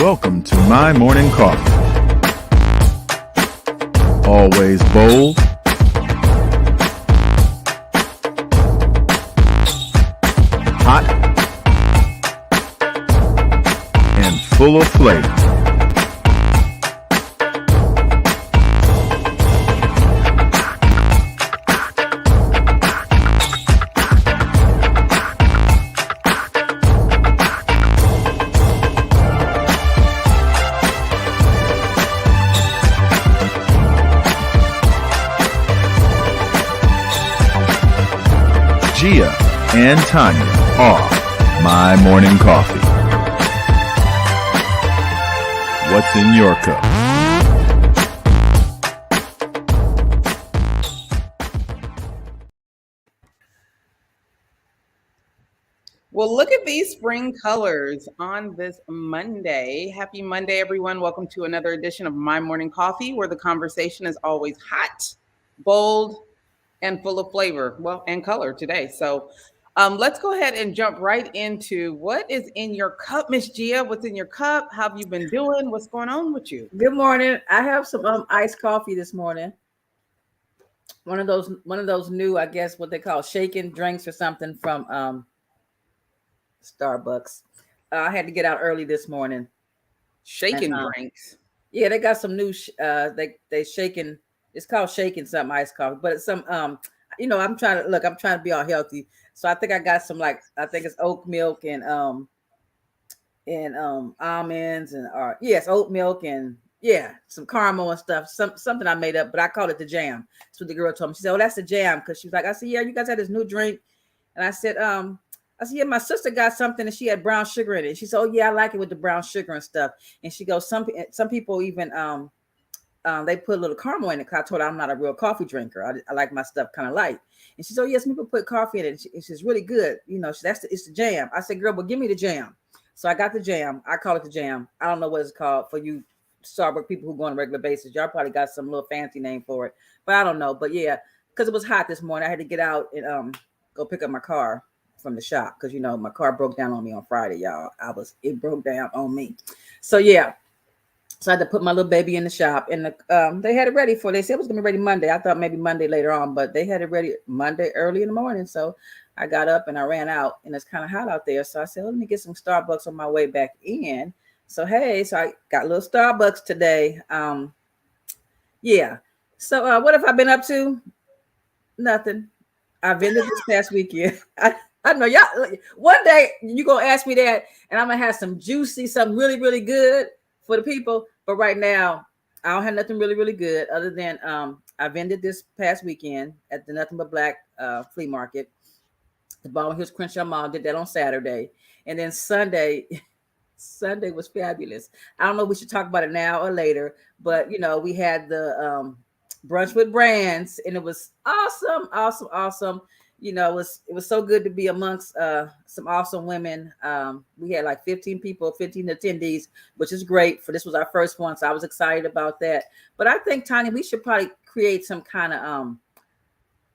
Welcome to My Morning Coffee. Always bold, hot, and full of flavor. Gia and Tonya are My Morning Coffee. What's in your cup? Well, look at these spring colors on this Monday. Happy Monday, everyone. Welcome to another edition of My Morning Coffee, where the conversation is always hot, bold, and full of flavor, well, and color today. So let's go ahead and jump right into what is in your cup, Miss Gia. What's in your cup? How have you been doing? What's going on with you? Good morning. I have some iced coffee this morning. One of those new, I guess, what they call shaken drinks or something from Starbucks. I had to get out early this morning. Shaken drinks. Yeah, they got some new. They shaken. It's called shaken something iced coffee, but it's some. I'm trying to be all healthy, so I think I got some I think it's oat milk and almonds and yes, oat milk and some caramel and stuff. Something I made up, but I called it the jam. That's what the girl told me. She said, "Oh, that's the jam," because she was like, "I said, yeah, you guys had this new drink," and I said, yeah, my sister got something and she had brown sugar in it. She said, "Oh yeah, I like it with the brown sugar and stuff." And she goes, some people even they put a little caramel in it. Cause I told her I'm not a real coffee drinker. I like my stuff kind of light. And she said, "Oh yes, people put coffee in it. It's really good. It's the jam." I said, "Girl, well, give me the jam." So I got the jam. I call it the jam. I don't know what it's called for you Starbucks people who go on a regular basis. Y'all probably got some little fancy name for it, but I don't know. But yeah, because it was hot this morning, I had to get out and go pick up my car from the shop because my car broke down on me on Friday, y'all. It broke down on me. So yeah. So I had to put my little baby in the shop, and they had it ready they said it was gonna be ready Monday. I thought maybe Monday later on, but they had it ready Monday early in the morning. So I got up and I ran out, and it's kind of hot out there. So I said, let me get some Starbucks on my way back in. So I got a little Starbucks today. Yeah. So what have I been up to? Nothing. I vended this past weekend. I know y'all. One day you're gonna ask me that, and I'm gonna have something really, really good for the people. But right now, I don't have nothing really, really good other than I vended this past weekend at the Nothing But Black flea market. The Baldwin Hills Crenshaw Mall did that on Saturday, and then Sunday was fabulous. I don't know if we should talk about it now or later, but we had the brunch with brands, and it was awesome. It was so good to be amongst some awesome women. We had like 15 attendees, which is great. This was our first one, so I was excited about that. But I think, Tonya, we should probably create some kind of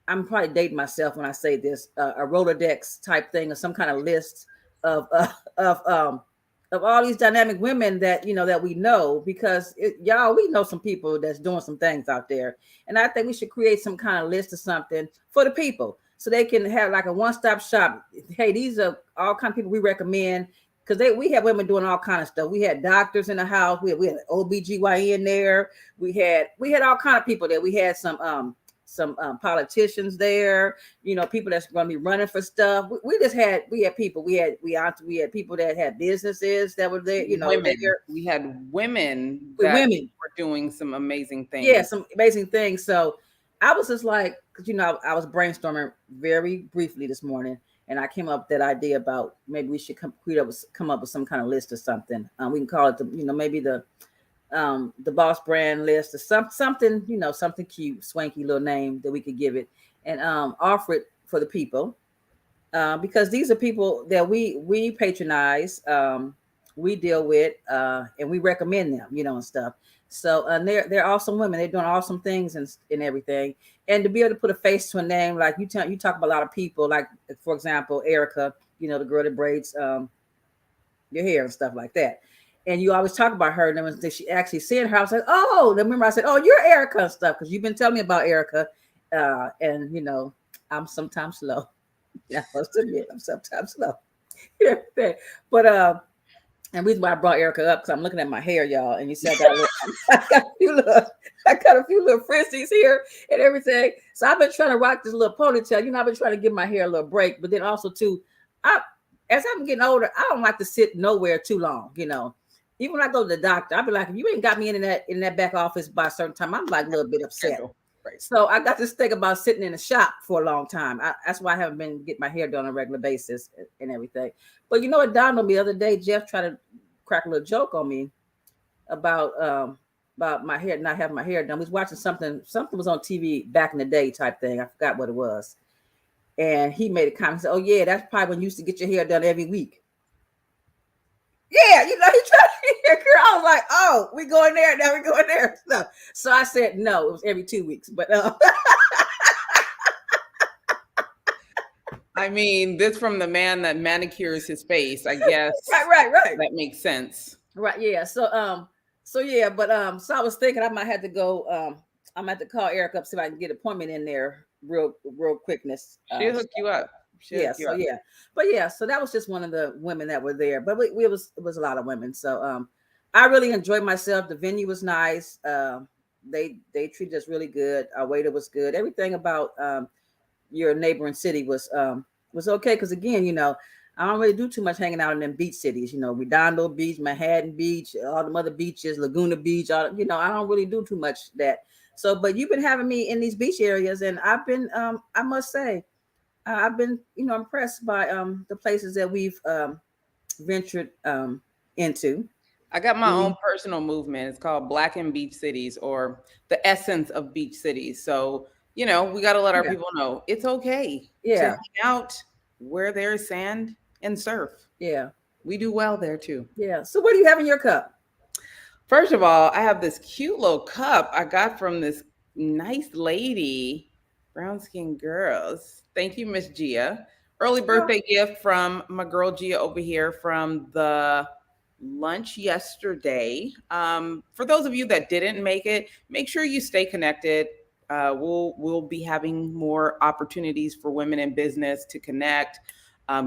I'm probably dating myself when I say this, a Rolodex type thing or some kind of list of all these dynamic women that that we know, because we know some people that's doing some things out there, and I think we should create some kind of list or something for the people so they can have like a one-stop shop. Hey, these are all kind of people we recommend, because we have women doing all kind of stuff. We had doctors in the house. We had OBGYN there. We had all kind of people there. We had some politicians there, people that's going to be running for stuff. We had people. We had people that had businesses that were there. Women. We had women that were doing some amazing things. Yeah, some amazing things. So I was just like, because I was brainstorming very briefly this morning, and I came up with that idea about maybe we should come up with some kind of list or something. We can call it maybe the Boss Brand list or something, something cute, swanky little name that we could give it, and offer it for the people, because these are people that we patronize, we deal with, and we recommend them, and stuff. So they're awesome women. They're doing awesome things and everything. And to be able to put a face to a name, like you talk about a lot of people, like for example, Erica, the girl that braids your hair and stuff like that. And you always talk about her. And then when she actually seen her, I was like, oh, remember I said, oh, you're Erica and stuff. Because you've been telling me about Erica. And, you know, I'm sometimes slow. Yeah, I must admit, I'm sometimes slow. But, and the reason why I brought Erica up, because I'm looking at my hair, y'all. And you said I got a few little frizzies here and everything. So I've been trying to rock this little ponytail. You know, I've been trying to give my hair a little break. But then also, too, as I'm getting older, I don't like to sit nowhere too long, you know. Even when I go to the doctor, I'll be like, if you ain't got me in that back office by a certain time, I'm like a little bit upset. Right. So I got this thing about sitting in the shop for a long time. That's why I haven't been getting my hair done on a regular basis and everything. But you know what dawned on me the other day? Jeff tried to crack a little joke on me about my hair, not having my hair done. We was watching something was on TV back in the day type thing. I forgot what it was. And he made a comment, said, oh yeah, that's probably when you used to get your hair done every week. Yeah, you know, he tried to hear girl. I was like, oh, we going there, now we going there. So I said no, it was every 2 weeks. But I mean, this from the man that manicures his face, I guess. Right. That makes sense. Right, yeah. So I was thinking I might have to go, I'm gonna have to call Eric up, see if I can get an appointment in there real quickness. She'll hook you up. So that was just one of the women that were there, but it was a lot of women. So I really enjoyed myself. The venue was nice. They treated us really good. Our waiter was good. Everything about your neighboring city was okay. Because again, you know, I don't really do too much hanging out in them beach cities. You know, Redondo Beach, Manhattan Beach, all the other beaches, Laguna Beach. I don't really do too much that. So, but you've been having me in these beach areas, and I've been, I must say, I've been, you know, impressed by the places that we've ventured into. I got my own personal movement. It's called Black and Beach Cities, or the essence of beach cities. So, you know, we got to let our people know it's okay to hang out where there's sand and surf. Yeah. We do well there too. Yeah. So what do you have in your cup? First of all, I have this cute little cup I got from this nice lady, Brown Skin Girls. Thank you, Miss Gia. Early birthday gift from my girl Gia over here from the lunch yesterday. For those of you that didn't make it, make sure you stay connected. We'll be having more opportunities for women in business to connect,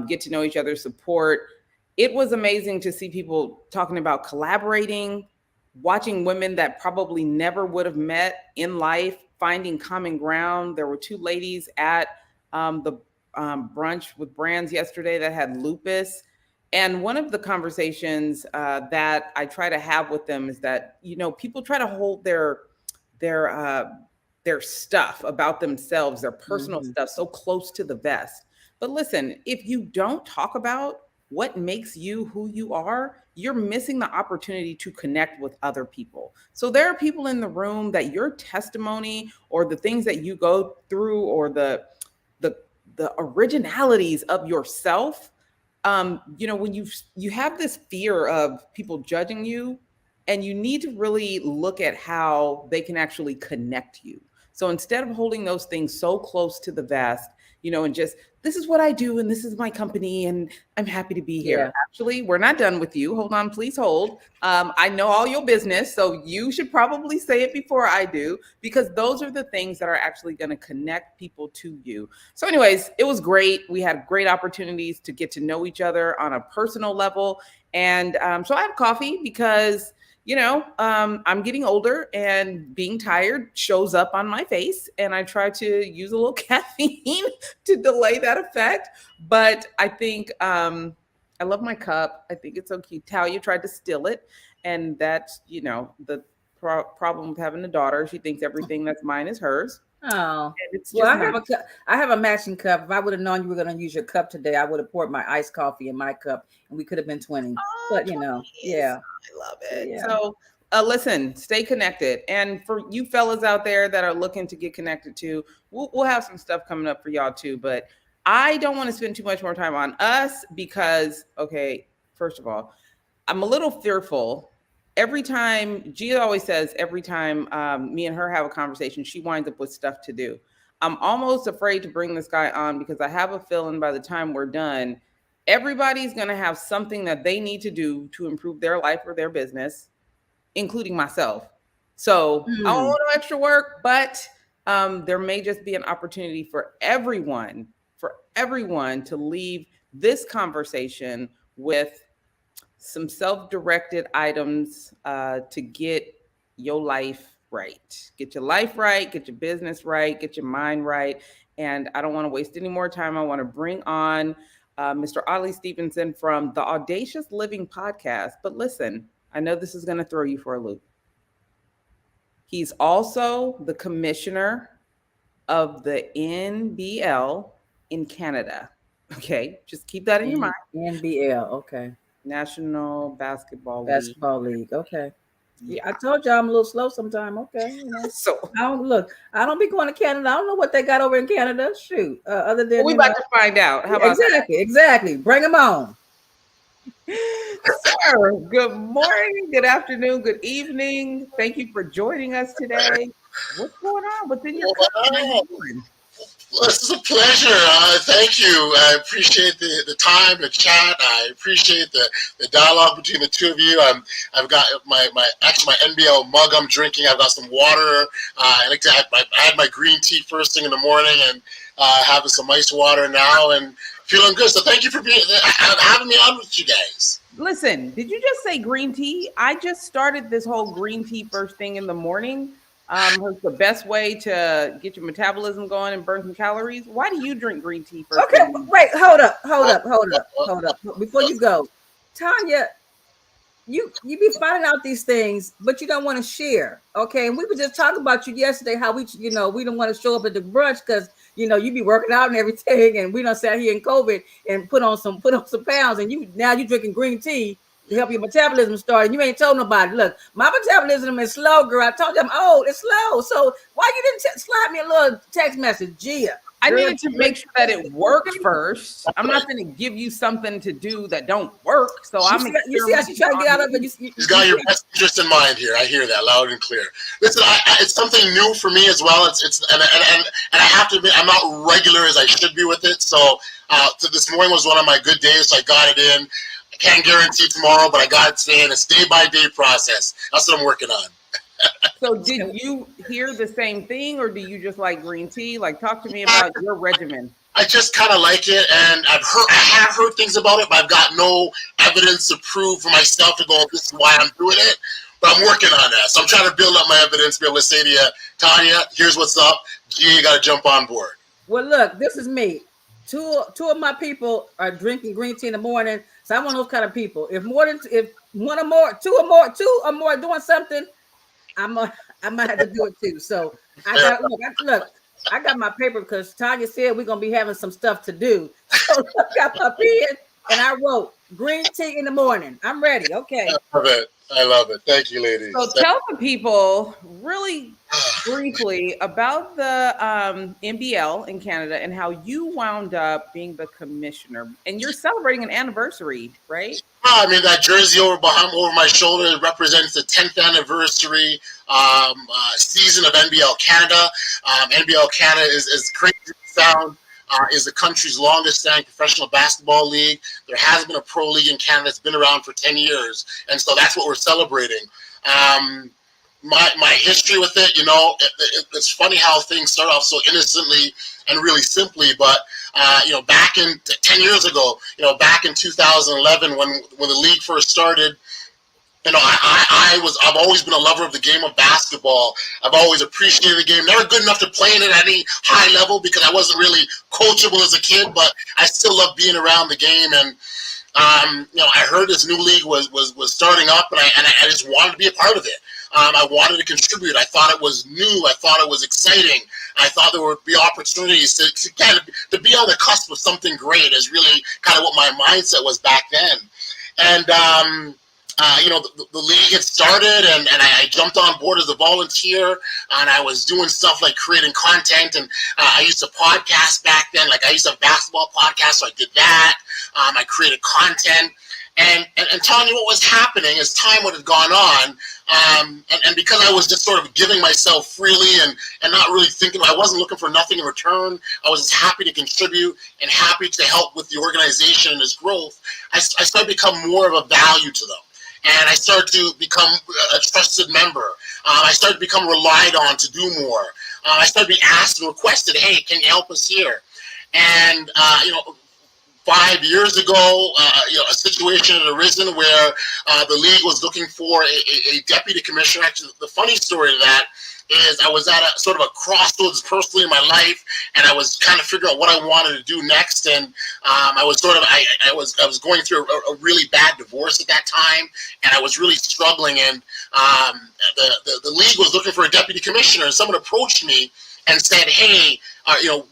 get to know each other, support. It was amazing to see people talking about collaborating, watching women that probably never would have met in life, finding common ground. There were two ladies at the brunch with brands yesterday that had lupus. And one of the conversations that I try to have with them is that, you know, people try to hold their stuff about themselves, their personal stuff so close to the vest. But listen, if you don't talk about what makes you who you are, you're missing the opportunity to connect with other people. So there are people in the room that your testimony or the things that you go through or the originalities of yourself, you know, when you have this fear of people judging you, and you need to really look at how they can actually connect you. So instead of holding those things so close to the vest, you know, and just, this is what I do, and this is my company, and I'm happy to be here. Yeah. Actually, we're not done with you. Hold on, please hold. I know all your business, so you should probably say it before I do, because those are the things that are actually going to connect people to you. So anyways, it was great. We had great opportunities to get to know each other on a personal level. And so I have coffee because, you know, I'm getting older and being tired shows up on my face, and I try to use a little caffeine to delay that effect. But I think I love my cup. I think it's so cute. Talia tried to steal it, and that's, you know, the problem with having a daughter. She thinks everything that's mine is hers. Oh, well, I have a matching cup. If I would have known you were going to use your cup today, I would have poured my iced coffee in my cup, and we could have been twinning. But you know, yeah, I love it. Yeah. So listen, stay connected, and for you fellas out there that are looking to get connected to, we'll have some stuff coming up for y'all too. But I don't want to spend too much more time on us because, okay, first of all, I'm a little fearful. Every time, Gia always says, every time me and her have a conversation, she winds up with stuff to do. I'm almost afraid to bring this guy on because I have a feeling by the time we're done, Everybody's going to have something that they need to do to improve their life or their business, including myself. So I don't want no extra work, but there may just be an opportunity for everyone to leave this conversation with some self-directed items to get your life right. Get your life right, get your business right, get your mind right. And I don't want to waste any more time. I want to bring on Mr. Audley Stephenson from the Audacious Living Podcast. But listen, I know this is going to throw you for a loop. He's also the commissioner of the NBL in Canada. Okay, just keep that in your mind. NBL, okay. National Basketball League. Okay. Yeah, I told y'all I'm a little slow sometime. Okay. So I don't be going to Canada. I don't know what they got over in Canada. Shoot. Other than we about to find out. How about exactly. Bring them on. Sir, good morning, good afternoon, good evening. Thank you for joining us today. What's going on within your company? Well, this is a pleasure. Thank you. I appreciate the time, the chat. I appreciate the dialogue between the two of you. I've got my NBL mug I'm drinking. I've got some water. I had my green tea first thing in the morning and having some ice water now and feeling good. So thank you for having me on with you guys. Listen, did you just say green tea? I just started this whole green tea first thing in the morning. It's the best way to get your metabolism going and burn some calories. Why do you drink green tea first? Okay, wait, hold up. Before you go, Tonya, you be finding out these things, but you don't want to share. Okay, and we were just talking about you yesterday, how we don't want to show up at the brunch because you be working out and everything, and we done sat here in COVID and put on some pounds, and you drinking green tea to help your metabolism start, and you ain't told nobody. Look, my metabolism is slow, girl. I told you I'm old. It's slow. So why you didn't slide me a little text message, Gia? I needed to make sure that it worked first. I'm not going to give you something to do that don't work. So you see how she's trying to get out of it. She's got your best interest in mind here. I hear that loud and clear. Listen, it's something new for me as well. And I have to admit, I'm not regular as I should be with it. So this morning was one of my good days. So I got it in. I can't guarantee tomorrow, but I got it today, and it's day-by-day process. That's what I'm working on. So did you hear the same thing, or do you just like green tea? Like, talk to me about your regimen. I just kind of like it, and I have heard things about it, but I've got no evidence to prove for myself to go, this is why I'm doing it. But I'm working on that. So I'm trying to build up my evidence, be able to say to you, Tonya, here's what's up. You got to jump on board. Well, look, this is me. Two of my people are drinking green tea in the morning. So I'm one of those kind of people. If two or more doing something, I might have to do it too. So I got my paper because Tonya said we're gonna be having some stuff to do. So I got my pen and I wrote green tea in the morning. I'm ready. Okay. I love it. Thank you, ladies. So tell the people really briefly about the NBL in Canada and how you wound up being the commissioner. And you're celebrating an anniversary, right? I mean, that jersey over my shoulder represents the 10th anniversary season of NBL Canada. NBL Canada is crazy to sound. Is the country's longest standing professional basketball league. There has been a pro league in Canada that's been around for 10 years. And so that's what we're celebrating. My history with it, it's funny how things start off so innocently and really simply. But, back in 10 years ago, back in 2011, when the league first started, I've always been a lover of the game of basketball. I've always appreciated the game. Never good enough to play in it at any high level because I wasn't really coachable as a kid, but I still love being around the game. And I heard this new league was starting up, and I just wanted to be a part of it. I wanted to contribute. I thought it was new. I thought it was exciting. I thought there would be opportunities to be on the cusp of something great. Is really kind of what my mindset was back then. And the league had started, and I jumped on board as a volunteer, and I was doing stuff like creating content, and I used to podcast back then. Like, I used to have a basketball podcast, so I did that. I created content, And Tonya, what was happening as time would have gone on, and because I was just sort of giving myself freely and not really thinking, I wasn't looking for nothing in return. I was just happy to contribute and happy to help with the organization and its growth. I started to become more of a value to them. And I started to become a trusted member. I started to become relied on to do more. I started to be asked and requested, hey, can you help us here? And, 5 years ago, a situation had arisen where the league was looking for a deputy commissioner. Actually, the funny story to that is I was at a sort of a crossroads personally in my life, and I was kind of figuring out what I wanted to do next. And I was going through a really bad divorce at that time, and I was really struggling. And the league was looking for a deputy commissioner, and someone approached me and said, hey,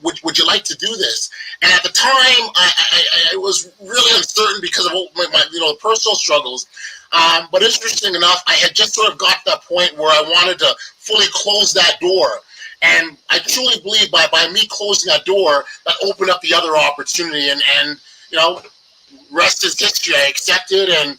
would you like to do this? And at the time, I was really uncertain because of my personal struggles. But interesting enough, I had just sort of got to that point where I wanted to fully close that door. And I truly believe by me closing that door, that opened up the other opportunity. And rest is history. I accepted, and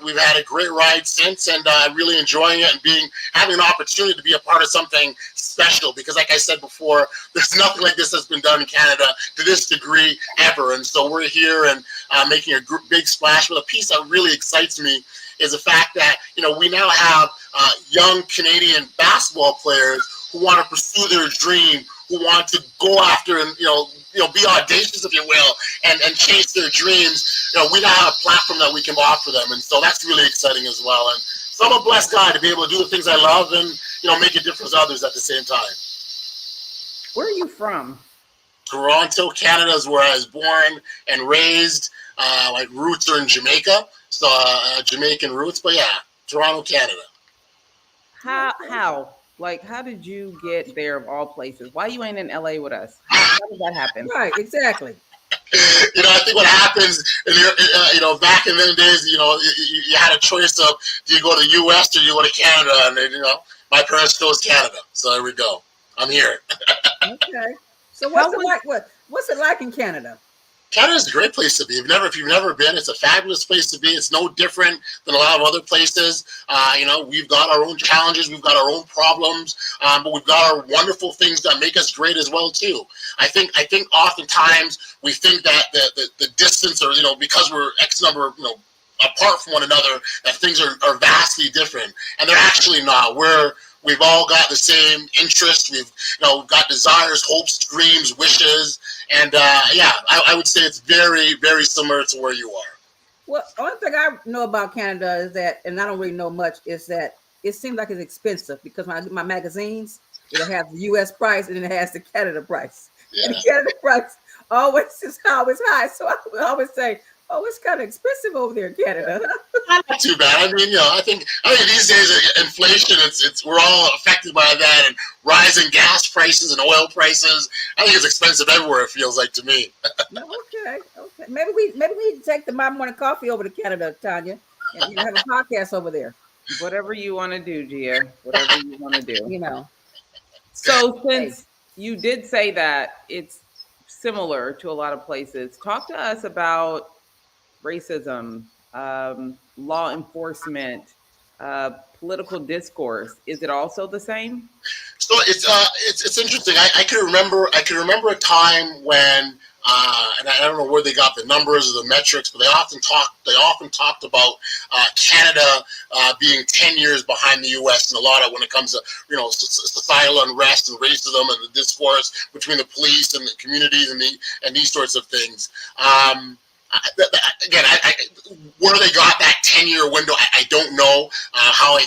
we've had a great ride since, and really enjoying it and having an opportunity to be a part of something special. Because, like I said before, there's nothing like this that's been done in Canada to this degree ever. And so we're here and making a big splash. But a piece that really excites me is the fact that we now have young Canadian basketball players who want to pursue their dream, who want to go after and be audacious, if you will, and chase their dreams. We now have a platform that we can offer them, and so that's really exciting as well. And so I'm a blessed guy to be able to do the things I love and make a difference to others at the same time. Where are you from? Toronto, Canada is where I was born and raised. My roots are in Jamaica, so Jamaican roots. But yeah, Toronto, Canada. How? Like, how did you get there of all places? Why you ain't in LA with us? How did that happen? Right, exactly. I think what happens, back in the days, you had a choice of, do you go to the U.S. or do you go to Canada? And, my parents chose Canada. So there we go. I'm here. Okay. So what's it like in Canada? Canada's a great place to be. If you've never been, it's a fabulous place to be. It's no different than a lot of other places. We've got our own challenges, we've got our own problems, but we've got our wonderful things that make us great as well too. I think oftentimes we think that the distance, or because we're X number, apart from one another, that things are vastly different, and they're actually not. We've all got the same interests. We've got desires, hopes, dreams, wishes, and I would say it's very, very similar to where you are. Well, the only thing I know about Canada is that, and I don't really know much, is that it seems like it's expensive because when I do my magazines, it has the U.S. price and then it has the Canada price. Yeah. And the Canada price always is always high, so I would always say, oh, it's kind of expensive over there in Canada. Not too bad. I mean, I think these days inflation, we're all affected by that, and rising gas prices and oil prices. I think it's expensive everywhere. It feels like to me. Okay. Maybe we need to take the My Morning Coffee over to Canada, Tonya, and have a podcast over there. Whatever you want to do, Gia. Whatever you want to do. So since you did say that it's similar to a lot of places, talk to us about racism, law enforcement, political discourse. Is it also the same? So it's interesting. I can remember a time when and I don't know where they got the numbers or the metrics, but they often talked about Canada being 10 years behind the U.S. and a lot of when it comes to societal unrest and racism and the discourse between the police and the communities and these sorts of things. Again, where they got that 10-year window, I don't know how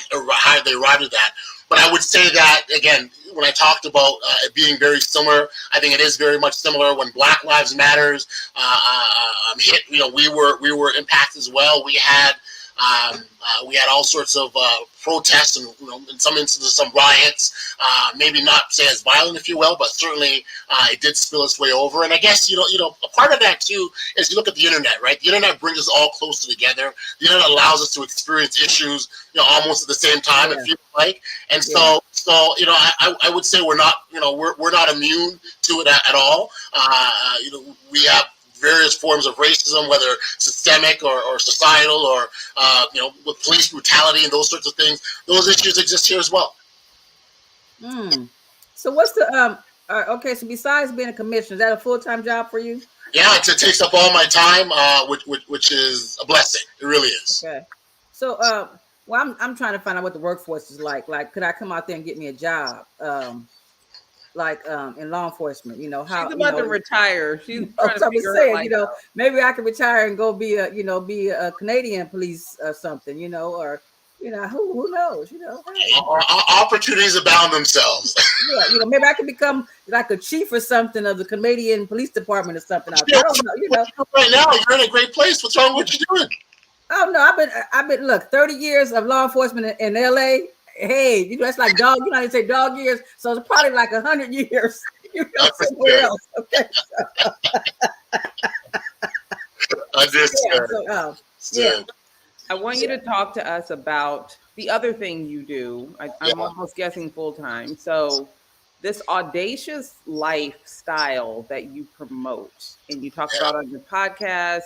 they arrived at that. But I would say that, again, when I talked about it being very similar, I think it is very much similar. When Black Lives Matters hit, we were impacted as well. We had all sorts of protests and, in some instances, some riots. Maybe not say as violent, if you will, but certainly it did spill its way over. And I guess a part of that too is you look at the internet, right? The internet brings us all closer together. The internet allows us to experience issues, almost at the same time. Yeah. It feels like, and so I would say we're not immune to it at all. We have various forms of racism, whether systemic or societal, or with police brutality and those sorts of things. Those issues exist here as well. So what's the okay? So besides being a commissioner, is that a full-time job for you? Yeah, it takes up all my time, which is a blessing. It really is. Okay. So well, I'm trying to find out what the workforce is like. Like, could I come out there and get me a job? In law enforcement, how she's about to retire. She's trying to figure saying, maybe I could retire and go be a Canadian police or something, or who knows, hey. Opportunities abound themselves. Yeah, maybe I could become like a chief or something of the Canadian Police Department or something. I don't know, Right now, you're in a great place. What's wrong with what you're doing? Oh no, I've been look, 30 years of law enforcement in LA. Hey, that's like dog. You know how they say dog years, so it's probably like 100 years. Somewhere else. Okay. I want you to talk to us about the other thing you do. I'm almost guessing full time. So this audacious lifestyle that you promote and you talk about on your podcast,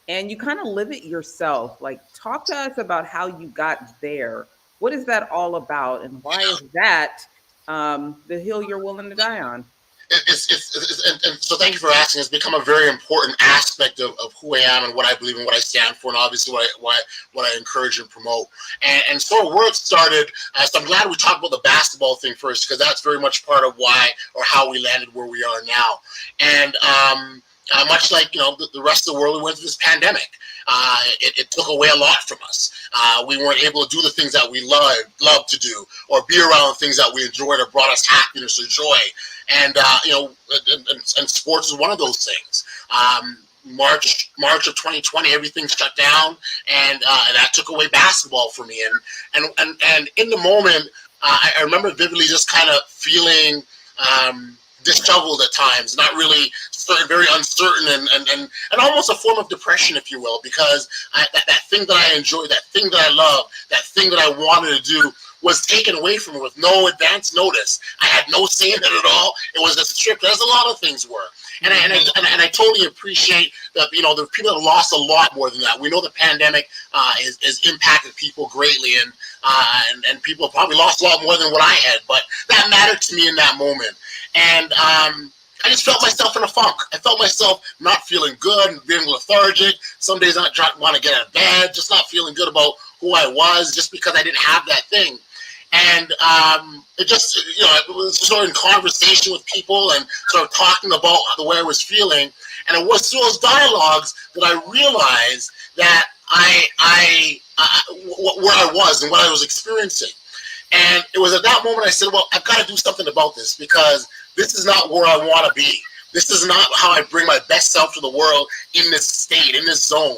and you kind of live it yourself. Like, talk to us about how you got there. What is that all about, and why is that the hill you're willing to die on? And so thank you for asking. It's become a very important aspect of who I am and what I believe and what I stand for, and obviously what I encourage and promote. And so where it started, so I'm glad we talked about the basketball thing first, because that's very much part of why or how we landed where we are now. And much like the rest of the world, we went through this pandemic. It took away a lot from us. We weren't able to do the things that we love to do, or be around the things that we enjoyed or brought us happiness or joy. And and sports is one of those things. March of 2020, everything shut down, and that took away basketball for me. And in the moment, I remember vividly just kind of feeling disheveled at times, not really certain, very uncertain, and almost a form of depression, if you will, because that thing that I enjoyed, that thing that I loved, that thing that I wanted to do was taken away from me with no advance notice. I had no say in it at all. It was just stripped, as a lot of things were. And I totally appreciate that, the people have lost a lot more than that. We know the pandemic has impacted people greatly, and people probably lost a lot more than what I had, but that mattered to me in that moment. And I just felt myself in a funk. I felt myself not feeling good and being lethargic. Some days I want to get out of bed, just not feeling good about who I was, just because I didn't have that thing. And it just, it was sort of in conversation with people and sort of talking about the way I was feeling. And it was through those dialogues that I realized that where I was and what I was experiencing. And it was at that moment I said, well, I've got to do something about this, because this is not where I want to be. This is not how I bring my best self to the world in this state, in this zone.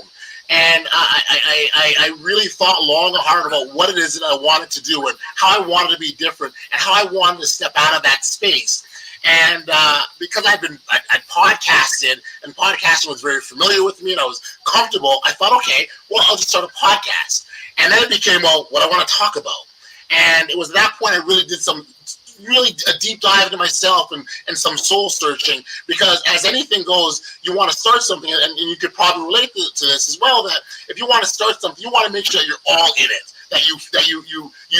And I really thought long and hard about what it is that I wanted to do and how I wanted to be different and how I wanted to step out of that space. And because I podcasted, and podcasting was very familiar with me and I was comfortable, I thought, okay, well, I'll just start a podcast. And then it became, well, what I want to talk about. And it was at that point I really did a deep dive into myself and some soul searching, because as anything goes, you want to start something, and you could probably relate to this as well, that if you want to start something, you want to make sure that you're all in it, that you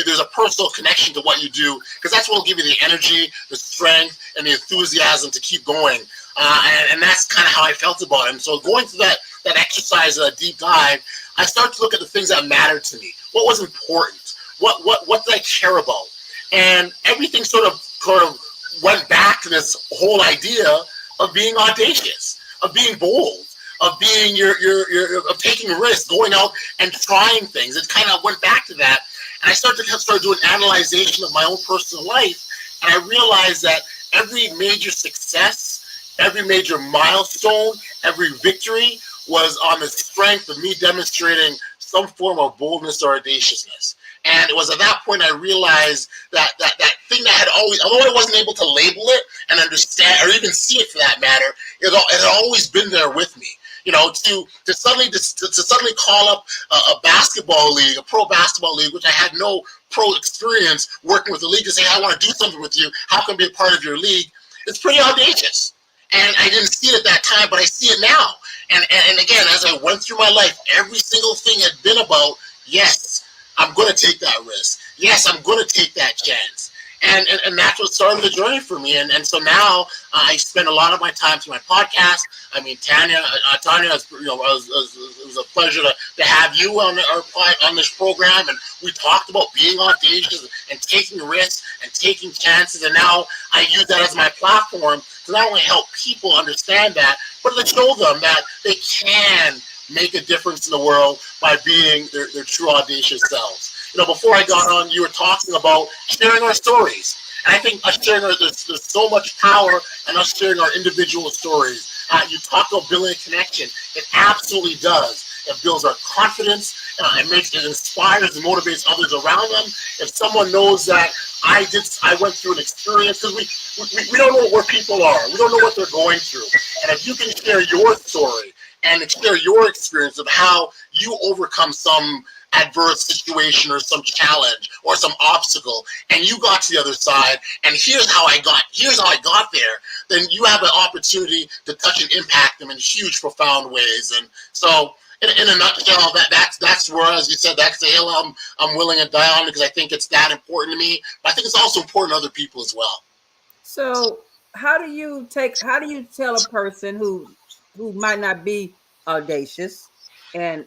there's a personal connection to what you do, because that's what will give you the energy, the strength, and the enthusiasm to keep going. And that's kind of how I felt about it. And so going through that exercise, deep dive, I started to look at the things that mattered to me. What was important? What did I care about? And everything sort of went back to this whole idea of being audacious, of being bold, of being of taking risks, going out and trying things. It kind of went back to that. And I started doing analyzation of my own personal life. And I realized that every major success, every major milestone, every victory was on the strength of me demonstrating some form of boldness or audaciousness. And it was at that point I realized that thing that had always, although I wasn't able to label it and understand or even see it for that matter, it had always been there with me. To suddenly call up a basketball league, a pro basketball league, which I had no pro experience working with the league, to say, I want to do something with you. How can I be a part of your league? It's pretty audacious. And I didn't see it at that time, but I see it now. And again, as I went through my life, every single thing had been about, yes, I'm going to take that risk. Yes, I'm going to take that chance. And that's what started the journey for me. And so now I spend a lot of my time through my podcast. I mean, Tonya, it was a pleasure to have you on this program. And we talked about being audacious and taking risks and taking chances. And now I use that as my platform to not only help people understand that, but to show them that they can make a difference in the world by being their true audacious selves. Before I got on, you were talking about sharing our stories. And I think us sharing there's so much power in us sharing our individual stories. You talk about building a connection. It absolutely does. It builds our confidence. It inspires and motivates others around them. If someone knows that I went through an experience, because we don't know where people are. We don't know what they're going through. And if you can share your story and share your experience of how you overcome some adverse situation or some challenge or some obstacle, and you got to the other side, and here's how I got there, then you have an opportunity to touch and impact them in huge, profound ways. And so in a nutshell, that's where, as you said, that's the hill I'm willing to die on, because I think it's that important to me, but I think it's also important to other people as well. So how do you tell a person who might not be audacious and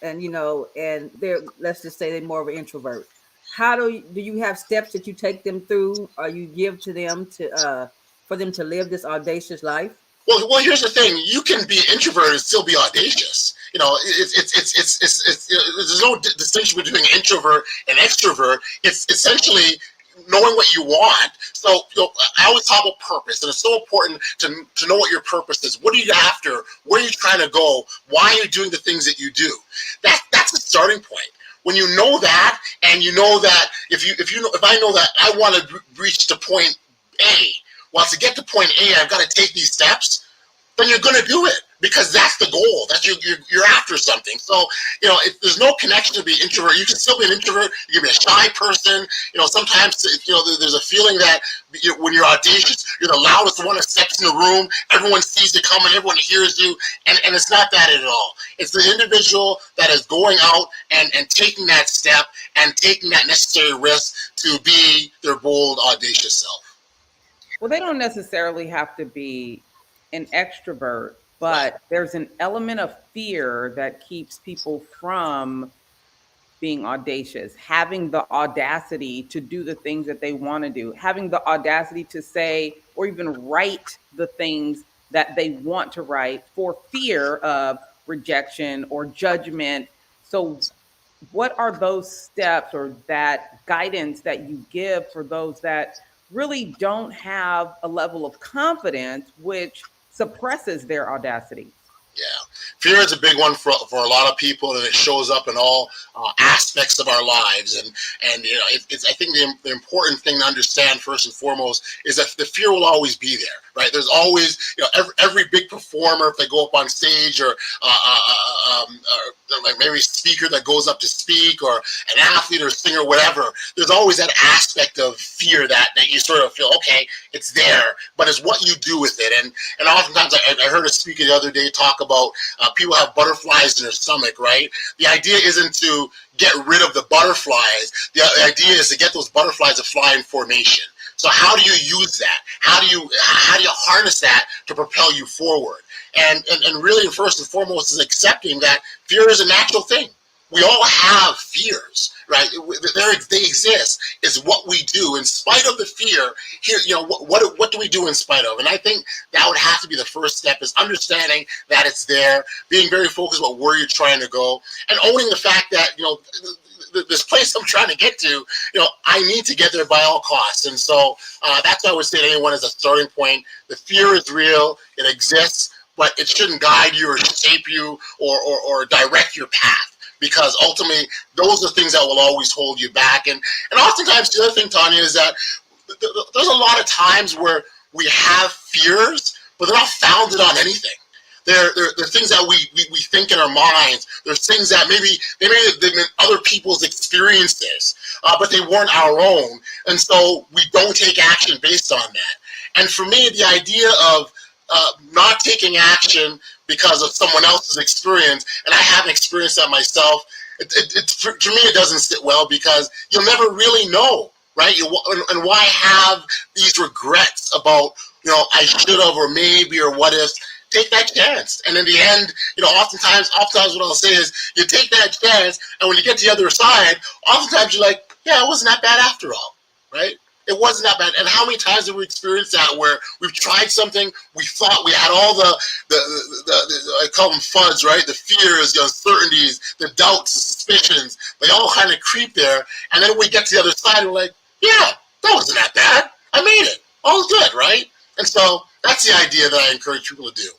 they're, let's just say, they're more of an introvert? How do you have steps that you take them through, or you give to them for them to live this audacious life? Well, here's the thing: you can be introverted and still be audacious. There's no distinction between introvert and extrovert. It's essentially knowing what you want. So I always talk about purpose, and it's so important to know what your purpose is. What are you after? Where are you trying to go? Why are you doing the things that you do? That's a starting point. When you know that, and you know that if I know that I want to reach to point A, well, to get to point A, I've got to take these steps. Then you're going to do it, because that's the goal. That's you're after something. So if there's no connection to be introvert, you can still be an introvert. You can be a shy person. Sometimes there's a feeling that when you're audacious, you're the loudest one that steps in the room. Everyone sees you coming. Everyone hears you, and it's not that at all. It's the individual that is going out and taking that step and taking that necessary risk to be their bold, audacious self. Well, they don't necessarily have to be an extrovert, but there's an element of fear that keeps people from being audacious, having the audacity to do the things that they want to do, having the audacity to say or even write the things that they want to write for fear of rejection or judgment. So what are those steps or that guidance that you give for those that really don't have a level of confidence, which suppresses their audacity? Yeah, fear is a big one for a lot of people, and it shows up in all aspects of our lives. And I think the important thing to understand first and foremost is that the fear will always be there, right? There's always, every big performer, if they go up on stage, or like maybe a speaker that goes up to speak, or an athlete or singer, whatever, there's always that aspect of fear that you sort of feel, okay, it's there, but it's what you do with it. And oftentimes I heard a speaker the other day talk about people have butterflies in their stomach, right? The idea isn't to get rid of the butterflies. The idea is to get those butterflies to fly in formation. So how do you use that? How do you harness that to propel you forward? And really, first and foremost, is accepting that fear is a natural thing. We all have fears, right? They exist. It's what we do in spite of the fear. Here, what do we do in spite of? And I think that would have to be the first step, is understanding that it's there, being very focused about where you're trying to go, and owning the fact that this place I'm trying to get to, I need to get there by all costs. And so that's what I would say to anyone as a starting point. The fear is real. It exists, but it shouldn't guide you or shape you or direct your path. Because ultimately, those are things that will always hold you back. And oftentimes, the other thing, Tonya, is that there's a lot of times where we have fears, but they're not founded on anything. They're things that we think in our minds. There's things that maybe they've been other people's experiences, but they weren't our own. And so we don't take action based on that. And for me, the idea of not taking action because of someone else's experience, and I haven't experienced that myself, to me it doesn't sit well, because you'll never really know, right? And why have these regrets about, I should have, or maybe, or what if? Take that chance. And in the end, oftentimes what I'll say is, you take that chance, and when you get to the other side, oftentimes you're like, yeah, it wasn't that bad after all, right? It wasn't that bad. And how many times have we experienced that, where we've tried something, we thought we had all the I call them FUDs, right? The fears, the uncertainties, the doubts, the suspicions, they all kind of creep there. And then we get to the other side, and we're like, yeah, that wasn't that bad. I made it. All's good, right? And so that's the idea that I encourage people to do.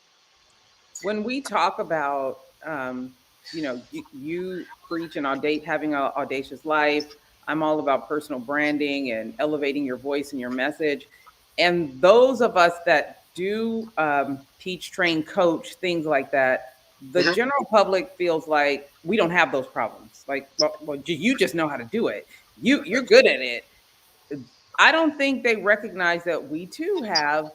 When we talk about, you preach and having an audacious life, I'm all about personal branding and elevating your voice and your message. And those of us that do teach, train, coach, things like that, the general public feels like we don't have those problems. Like, well, you just know how to do it. You're good at it. I don't think they recognize that we too have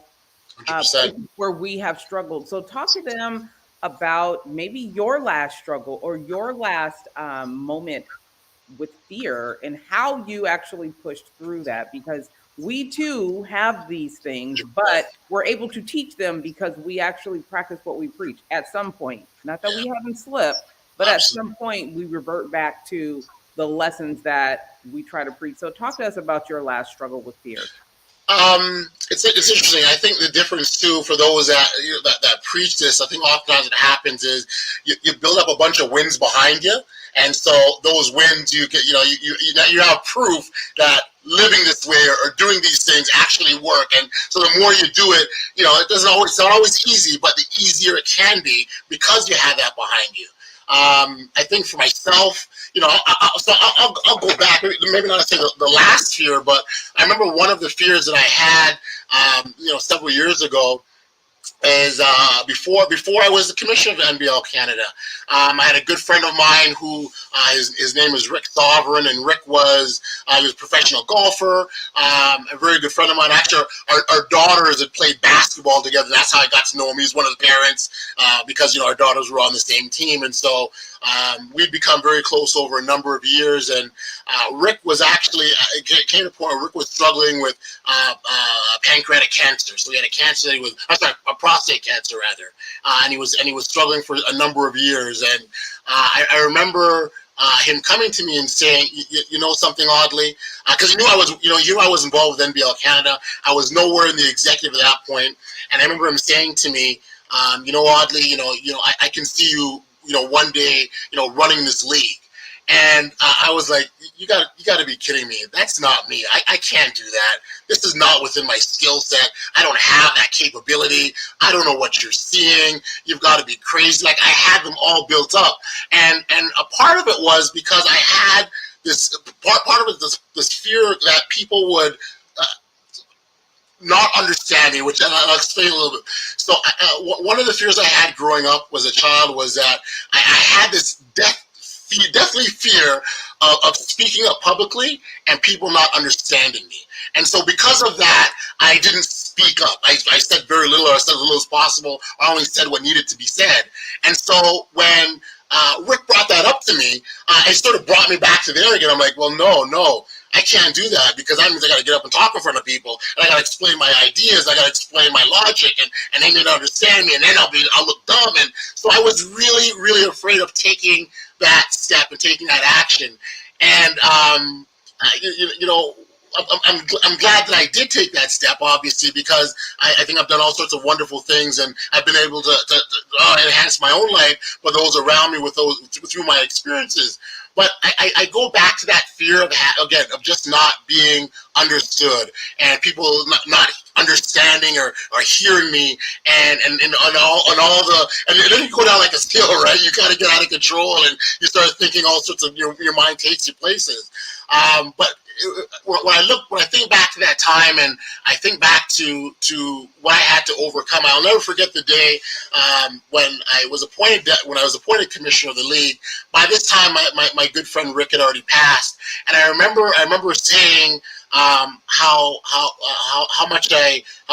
where we have struggled. So talk to them about maybe your last struggle or your last moment with fear, and how you actually pushed through that, because we too have these things, but we're able to teach them because we actually practice what we preach at some point. Not that we haven't slipped, but at some point we revert back to the lessons that we try to preach. So talk to us about your last struggle with fear. It's interesting. I think the difference too, for those that that preach this, I think oftentimes what happens is you build up a bunch of wins behind you, and so those wins you get, you have proof that living this way or doing these things actually work. And so the more you do it, it's not always easy, but the easier it can be because you have that behind you. I think for myself, I'll go back, maybe not say the last fear, but I remember one of the fears that I had, several years ago, is before I was the commissioner of NBL Canada. I had a good friend of mine who his name is Rick Sovereign, and Rick was he was a professional golfer, a very good friend of mine. Actually, our daughters had played basketball together. That's how I got to know him. He's one of the parents because our daughters were on the same team, and so we'd become very close over a number of years. And Rick was actually it came to a point where Rick was struggling with pancreatic cancer. So he had a cancer that a prostate cancer rather, and he was struggling for a number of years. And I remember him coming to me and saying, you know something, Audley, because he knew I was involved with NBL Canada. I was nowhere in the executive at that point, and I remember him saying to me, Audley, I can see you, one day, running this league. And I was like, you got to be kidding me. That's not me. I can't do that. This is not within my skill set. I don't have that capability. I don't know what you're seeing. You've got to be crazy. Like, I had them all built up. And a part of it was because I had this, part of it, this fear that people would not understand me, which I'll explain a little bit. So one of the fears I had growing up as a child was that I had this definitely fear of speaking up publicly and people not understanding me. And so because of that, I didn't speak up. I said very little, or I said as little as possible. I only said what needed to be said. And so when Rick brought that up to me, it sort of brought me back to there again. I'm like, well, no, I can't do that, because that means I got to get up and talk in front of people, and I got to explain my ideas, I got to explain my logic, and they may not understand me, and then I'll look dumb. And so I was really, really afraid of taking that step and taking that action. And I'm glad that I did take that step, obviously, because I think I've done all sorts of wonderful things, and I've been able to enhance my own life, but those around me through my experiences. But I go back to that fear of just not being understood, and people not understanding or hearing me, and all the, and then you go down like a scale, right? You kind of get out of control, and you start thinking all sorts of, your mind takes you places. But when I think back to that time, and I think back to what I had to overcome, I'll never forget the day when I was appointed commissioner of the league. By this time, my good friend Rick had already passed, and I remember saying, how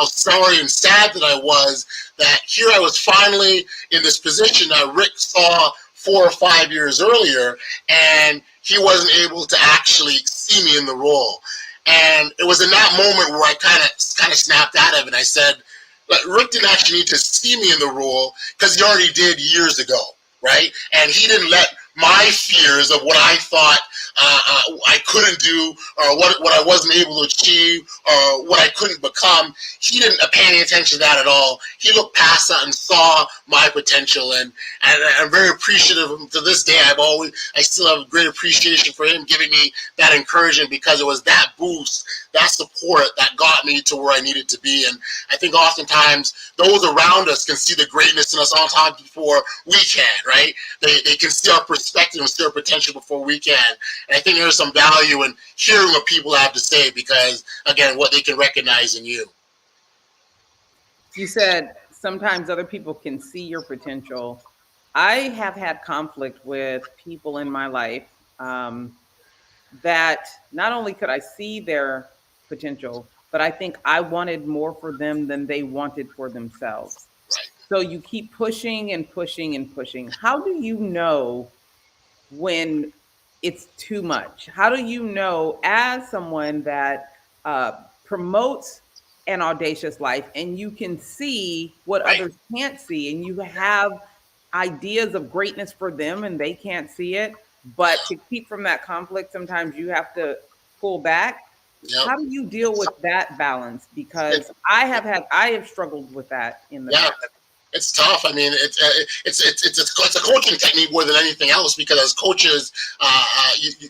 sorry and sad that I was that here I was finally in this position that Rick saw 4 or 5 years earlier, and he wasn't able to actually see me in the role. And it was in that moment where I kind of snapped out of it. I said, Rick didn't actually need to see me in the role because he already did years ago, right? And he didn't let my fears of what I thought I couldn't do, or what I wasn't able to achieve, or what I couldn't become, he didn't pay any attention to that at all. He looked past that and saw my potential, and I'm very appreciative of him to this day. I still have great appreciation for him giving me that encouragement, because it was that boost, that support that got me to where I needed to be. And I think oftentimes those around us can see the greatness in us all times before we can, right? They can see our perspective and see our potential before we can. And I think there's some value in hearing what people have to say, because, again, what they can recognize in you. You said sometimes other people can see your potential. I have had conflict with people in my life that not only could I see their potential, but I think I wanted more for them than they wanted for themselves. Right. So you keep pushing and pushing and pushing. How do you know when it's too much? How do you know, as someone that promotes an audacious life, and you can see what Right. others can't see, and you have ideas of greatness for them and they can't see it, but to keep from that conflict, sometimes you have to pull back. Yep. How do you deal with that balance? Because I have struggled with that in the past. It's tough. I mean, it's a coaching technique more than anything else, because as coaches,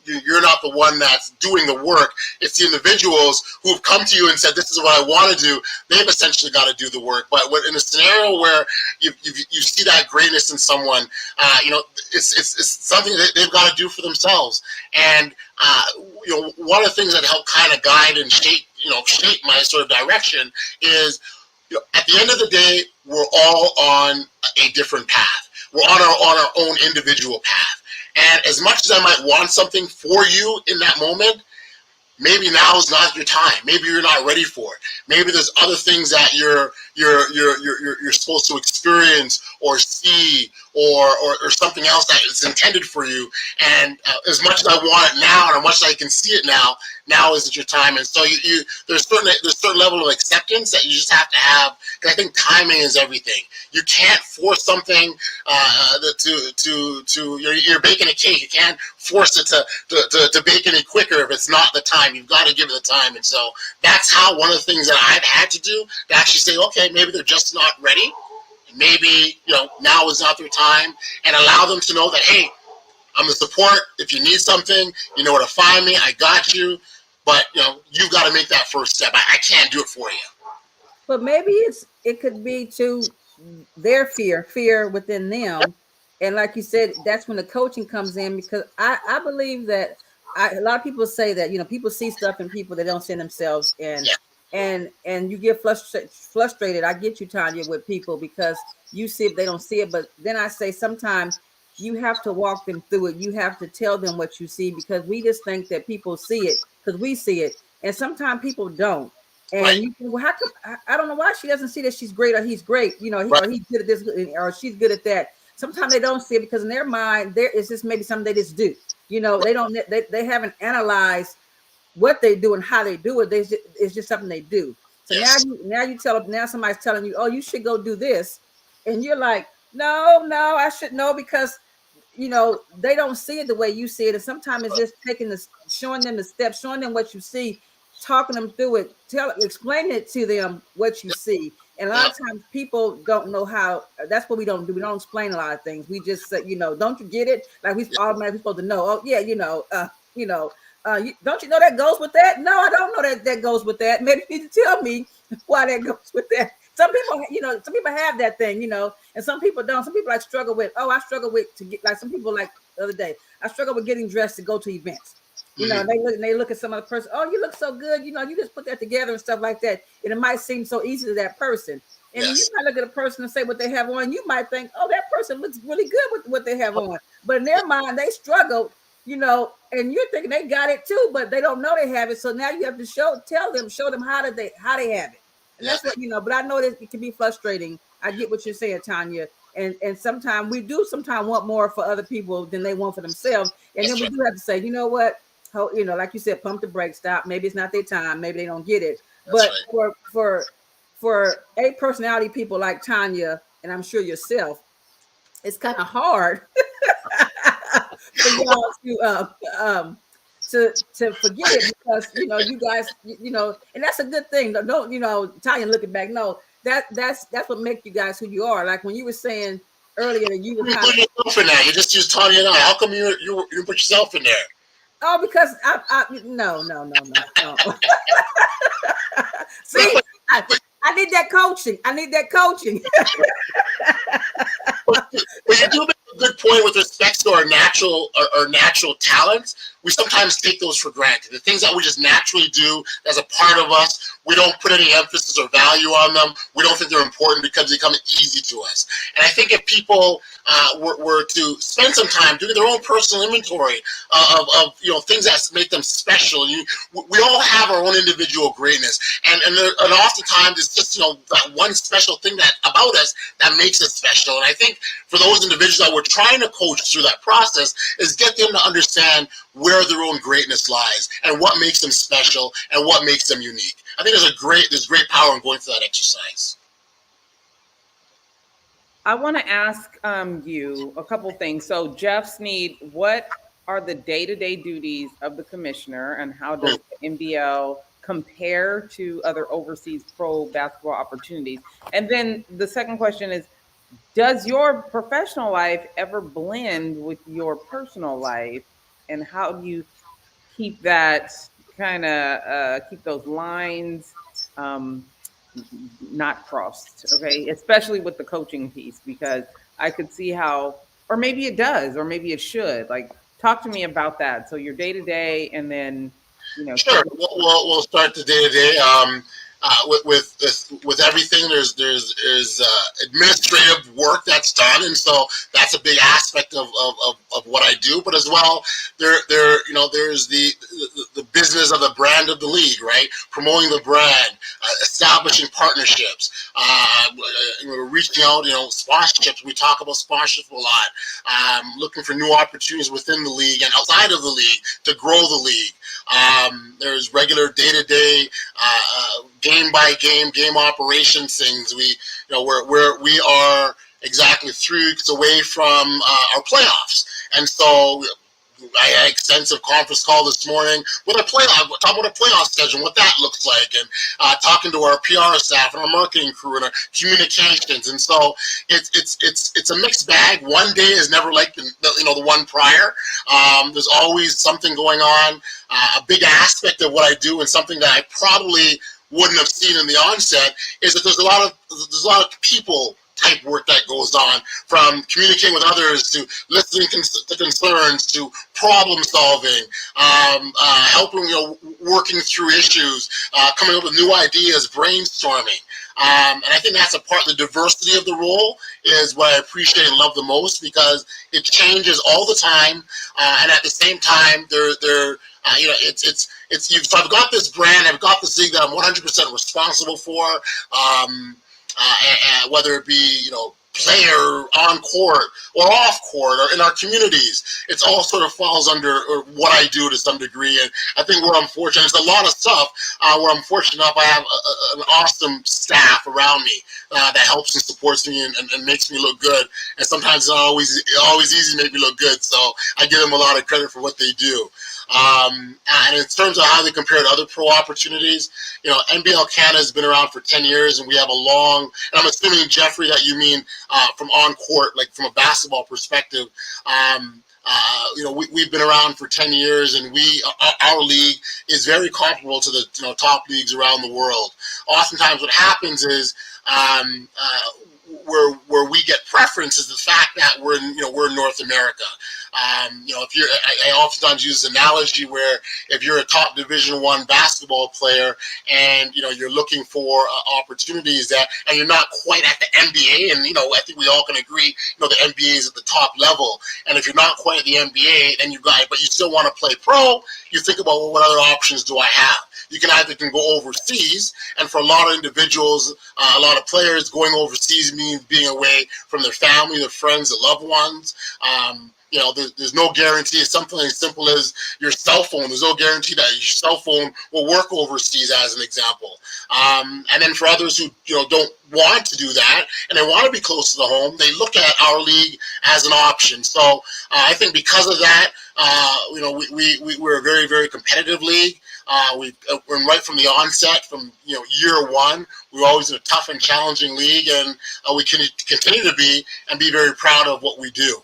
you're not the one that's doing the work. It's the individuals who have come to you and said, "This is what I want to do." They've essentially got to do the work. But in a scenario where you see that greatness in someone, it's something that they've got to do for themselves. And one of the things that help kind of guide and shape my sort of direction is, at the end of the day, we're all on a different path. We're on our own individual path. And as much as I might want something for you in that moment, maybe now is not your time. Maybe you're not ready for it. Maybe there's other things that you're supposed to experience or see, or something else that is intended for you. And as much as I want it now, and as much as I can see it now isn't your time. And so there's certain level of acceptance that you just have to have. Because I think timing is everything. You can't force something you're baking a cake. You can't force it to bake any quicker if it's not the time. You've got to give it the time. And so that's how one of the things that I've had to do to actually say, okay, maybe they're just not ready. Maybe now is not their time, and allow them to know that, hey, I'm the support. If you need something, you know where to find me. I got you. But you've got to make that first step. I can't do it for you. But maybe it could be to their fear within them. And like you said, that's when the coaching comes in, because I believe that a lot of people say that, people see stuff in people that don't see themselves, and you get frustrated. I get you, Tonya, with people, because you see it, they don't see it. But then I say sometimes you have to walk them through it. You have to tell them what you see, because we just think that people see it because we see it. And sometimes people don't. And Right. you think, well, how come, I don't know why she doesn't see that she's great, or he's great, or he's good at this, or she's good at that. Sometimes they don't see it because in their mind, there is just maybe something they just do. They haven't analyzed what they do and how they do it. It's just something they do. So Yes. now somebody's telling you, oh, you should go do this. And you're like, no, I should know, because they don't see it the way you see it. And sometimes it's just showing them the steps, showing them what you see, talking them through it, explaining it to them what you see. And a lot of times people don't know how. That's what we don't do. We don't explain a lot of things. We just say, don't you get it? Like we automatically supposed to know. Oh yeah, don't you know that goes with that? No, I don't know that goes with that. Maybe you need to tell me why that goes with that. Some people have that thing, and some people don't. Some people struggle with. Oh, I struggle with to get, like some people, like the other day, I struggle with getting dressed to go to events. They look at some other person. Oh, you look so good. You just put that together and stuff like that. And it might seem so easy to that person. And you might look at a person and say what they have on. You might think, oh, that person looks really good with what they have on. But in their mind, they struggle, and you're thinking they got it too, but they don't know they have it. So now you have to show them how they have it. And that's what, but I know that it can be frustrating. I get what you're saying, Tonya. And sometimes we do want more for other people than they want for themselves. And then we do have to say, you know what? Like you said, pump the brakes, stop. Maybe it's not their time. Maybe they don't get it. But for a personality people like Tonya, and I'm sure yourself, it's kind of hard for y'all to forget it, because you guys, and that's a good thing. Don't Tonya looking back. No, that's what makes you guys who you are. Like when you were saying earlier that you were kind of yourself in that. You just use Tonya and I. How come you put yourself in there? Oh, because no. See, I need that coaching. But you do make a good point with respect to our natural talents. We sometimes take those for granted. The things that we just naturally do as a part of us, we don't put any emphasis or value on them. We don't think they're important because they come easy to us. And I think if people were to spend some time doing their own personal inventory of things that make them special, we all have our own individual greatness, and oftentimes it's just that one special thing that about us that makes us special. And I think for those individuals that we're trying to coach through that process is get them to understand where their own greatness lies and what makes them special and what makes them unique. I think there's great power in going through that exercise. I want to ask you a couple things. So Jeff Sneed, what are the day-to-day duties of the commissioner, and how does the NBL compare to other overseas pro basketball opportunities? And then the second question is, does your professional life ever blend with your personal life, and how do you keep that keep those lines not crossed? Okay, especially with the coaching piece, because I could see how, or maybe it does, or maybe it should. Like, talk to me about that. So your day to day, and then Sure. We'll start the day to day. With everything, there's administrative work that's done, and so that's a big aspect of what I do. But as well, there's the business of the brand of the league, right? Promoting the brand, establishing partnerships, reaching out, sponsorships. We talk about sponsorships a lot. Looking for new opportunities within the league and outside of the league to grow the league. There's regular day-to-day, game by game operations things. We are exactly 3 weeks away from our playoffs, and so I had an extensive conference call this morning with talking about a playoff schedule, what that looks like, and talking to our PR staff and our marketing crew and our communications. And so it's a mixed bag. One day is never like the one prior. There's always something going on. A big aspect of what I do, and something that I probably wouldn't have seen in the onset, is that there's a lot of people type work that goes on, from communicating with others to listening to concerns to problem solving, helping, working through issues, coming up with new ideas, brainstorming. And I think that's a part of the diversity of the role is what I appreciate and love the most, because it changes all the time. And at the same time, so I've got this brand, I've got this league that I'm 100% responsible for, whether it be, player on court or off court or in our communities. It's all sort of falls under what I do to some degree. And I think we're unfortunate. There's a lot of stuff where I'm fortunate enough I have an awesome staff around me that helps and supports me and makes me look good. And sometimes it's not always easy to make me look good. So I give them a lot of credit for what they do. And in terms of how they compare to other pro opportunities, NBL Canada has been around for 10 years, and we have a long, and I'm assuming, Jeffrey, that you mean from on court, like from a basketball perspective. We've been around for 10 years, and our league is very comparable to the top leagues around the world. Oftentimes what happens is where we get preference is the fact that we're in North America. I oftentimes use this analogy where if you're a top Division I basketball player and you're looking for opportunities and you're not quite at the NBA, and I think we all can agree, the NBA is at the top level. And if you're not quite at the NBA, but you still want to play pro, you think about, well, what other options do I have? You can either go overseas, and for a lot of individuals, a lot of players, going overseas means being away from their family, their friends, their loved ones. There's no guarantee. It's something as simple as your cell phone. There's no guarantee that your cell phone will work overseas, as an example. And then for others who don't want to do that and they want to be close to the home, they look at our league as an option. So I think because of that, we're a very, very competitive league. We're right from the onset, from year one. We're always in a tough and challenging league, and we can continue to be very proud of what we do.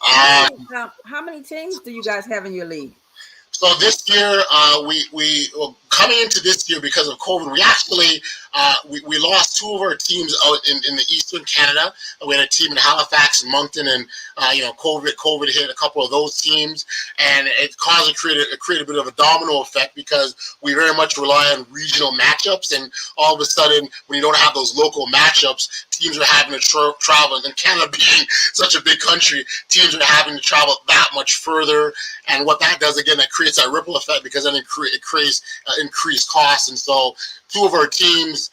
How many teams do you guys have in your league? So this year, coming into this year because of COVID, we actually we lost two of our teams out in the Eastern Canada. We had a team in Halifax and Moncton, and COVID hit a couple of those teams, and it caused create a bit of a domino effect because we very much rely on regional matchups, and all of a sudden, when you don't have those local matchups, teams are having to travel. And Canada being such a big country, teams are having to travel that much further, and what that does, again, that creates that ripple effect because then it creates increased costs. And so two of our teams,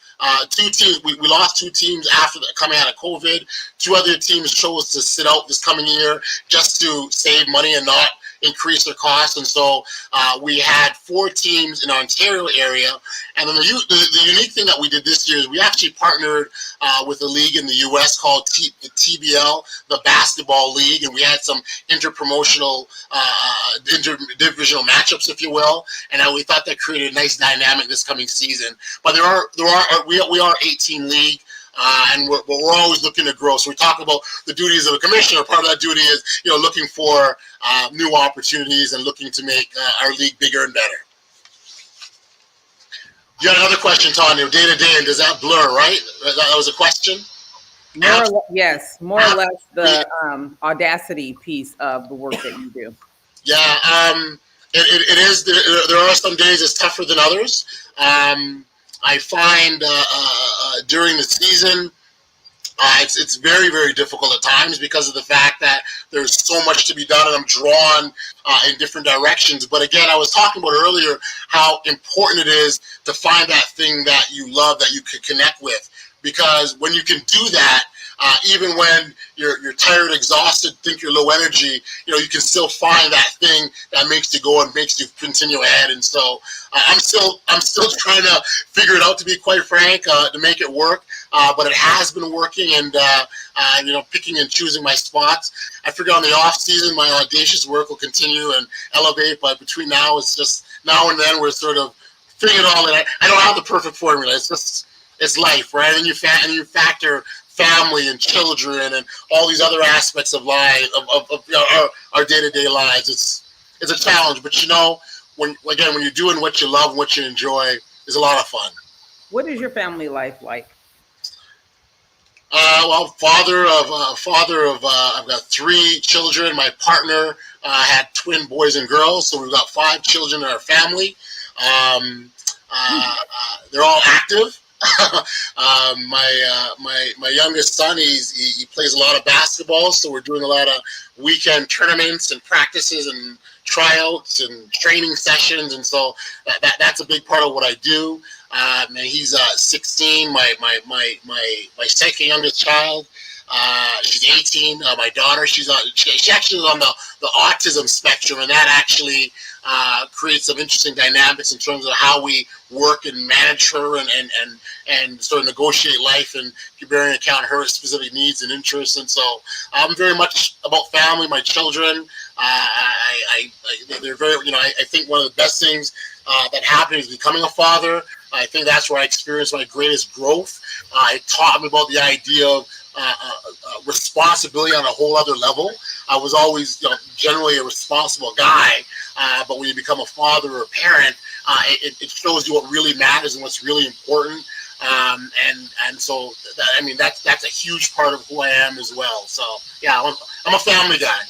we lost two teams after coming out of COVID. Two other teams chose to sit out this coming year just to save money and not increase their costs. And so we had four teams in the Ontario area. And then the unique thing that we did this year is we actually partnered with a league in the U.S. called the TBL, the Basketball League, and we had some interpromotional, interdivisional matchups, if you will. And we thought that created a nice dynamic this coming season. But we are 18 league. And we're always looking to grow. So we talk about the duties of a commissioner. Part of that duty is, looking for new opportunities and looking to make our league bigger and better. You had another question, Tonya. Day to day, and does that blur? Right? That was a question. More or less the audacity piece of the work that you do. Yeah, it is. There are some days it's tougher than others. I find during the season, it's very, very difficult at times because of the fact that there's so much to be done and I'm drawn in different directions. But again, I was talking about earlier how important it is to find that thing that you love, that you could connect with. Because when you can do that, even when you're tired, exhausted, think you're low energy, you can still find that thing that makes you go and makes you continue ahead. And so I'm still trying to figure it out, to be quite frank, to make it work. But it has been working, and picking and choosing my spots. I figure on the off season, my audacious work will continue and elevate. But between now, it's just now and then we're sort of figuring it all in. I don't have the perfect formula. It's life, right? And you factor family and children and all these other aspects of life, of our day-to-day lives. It's a challenge, but when you're doing what you love and what you enjoy, it's a lot of fun. What is your family life like? Father of I've got 3 children. My partner had twin boys and girls, so we've got 5 children in our family. They're all active. My youngest son, he plays a lot of basketball, so we're doing a lot of weekend tournaments and practices and tryouts and training sessions, and so that's a big part of what I do. And he's 16. My second youngest child, she's 18. My daughter, she actually is on the autism spectrum, and that actually creates some interesting dynamics in terms of how we work and manage her and sort of negotiate life and bear into account her specific needs and interests. And so I'm very much about family, my children. They're very, I think one of the best things that happened is becoming a father. I think that's where I experienced my greatest growth. It taught me about the idea of responsibility on a whole other level. I was always generally a responsible guy, but when you become a father or a parent, it shows you what really matters and what's really important. And so that's a huge part of who I am as well. So yeah, I'm a family guy.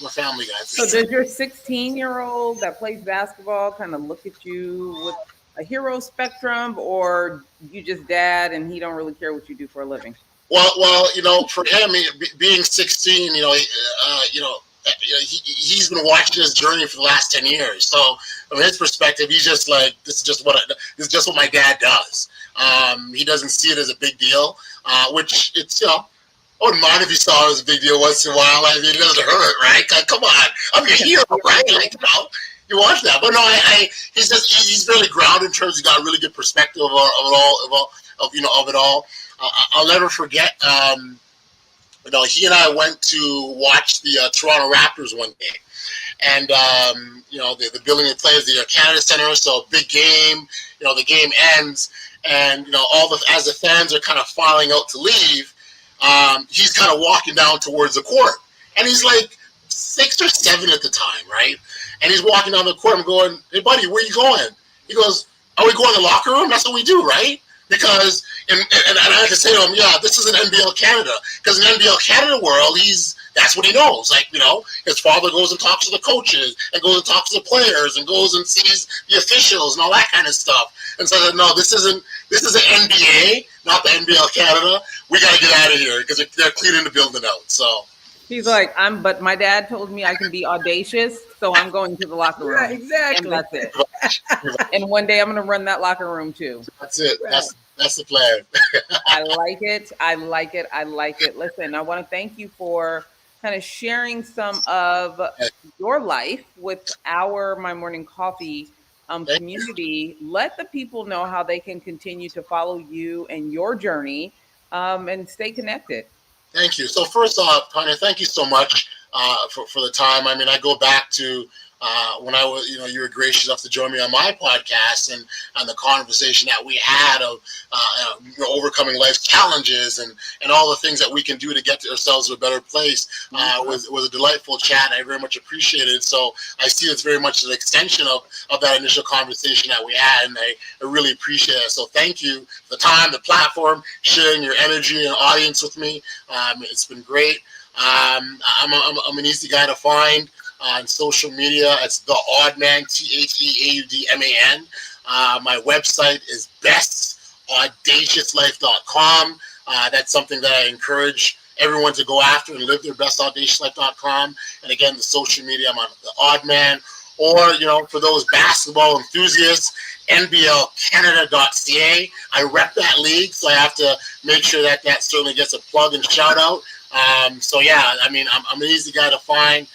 So does your 16-year-old that plays basketball kind of look at you with a hero spectrum, or you just dad and he don't really care what you do for a living? Well, for him, being 16, he's been watching his journey for the last 10 years. So from his perspective, he's just like, this is just what my dad does. He doesn't see it as a big deal, which it's, I wouldn't mind if he saw it as a big deal once in a while. I mean, it doesn't hurt, right? Like, come on, I'm your hero, right? Like, you watch that. But no, he's really grounded in terms. He's got a really good perspective of it all. I'll never forget. He and I went to watch the Toronto Raptors one day, and the building they play is the Canada Center, so big game. The game ends, and as the fans are kind of filing out to leave. He's kind of walking down towards the court, and he's like 6 or 7 at the time, right? And he's walking down the court. I'm going, hey, buddy, where you going? He goes, are we going to the locker room? That's what we do, right? Because, and I had to say to him, yeah, this is an NBL Canada. Because in NBL Canada world, that's what he knows. Like, his father goes and talks to the coaches and goes and talks to the players and goes and sees the officials and all that kind of stuff. And so I said, no, this is an NBA, not the NBL Canada. We got to get out of here because they're cleaning the building out. So he's like, but my dad told me I can be audacious, so I'm going to the locker room. Right, exactly. And that's it. And one day I'm going to run that locker room too. That's it. Right. That's the plan. I like it. Listen, I want to thank you for kind of sharing some of your life with our My Morning Coffee community. Let the people know how they can continue to follow you and your journey and stay connected. Thank you. So first off, Tonya, thank you so much for the time. I mean, I go back to when I was, you were gracious enough to join me on my podcast and the conversation that we had of overcoming life's challenges and all the things that we can do to get ourselves to a better place was a delightful chat. I very much appreciate it. So I see it's very much an extension of that initial conversation that we had, and I really appreciate it. So thank you for the time, the platform, sharing your energy and audience with me. It's been great. I'm an easy guy to find. On social media, it's the Oddman, TheAudman. My website is bestaudaciouslife.com. That's something that I encourage everyone to go after and live their bestaudaciouslife.com. And again, the social media, I'm on the Oddman. Or, for those basketball enthusiasts, NBLCanada.ca. I rep that league, so I have to make sure that certainly gets a plug and shout out. So yeah, I mean, I'm an easy guy to find.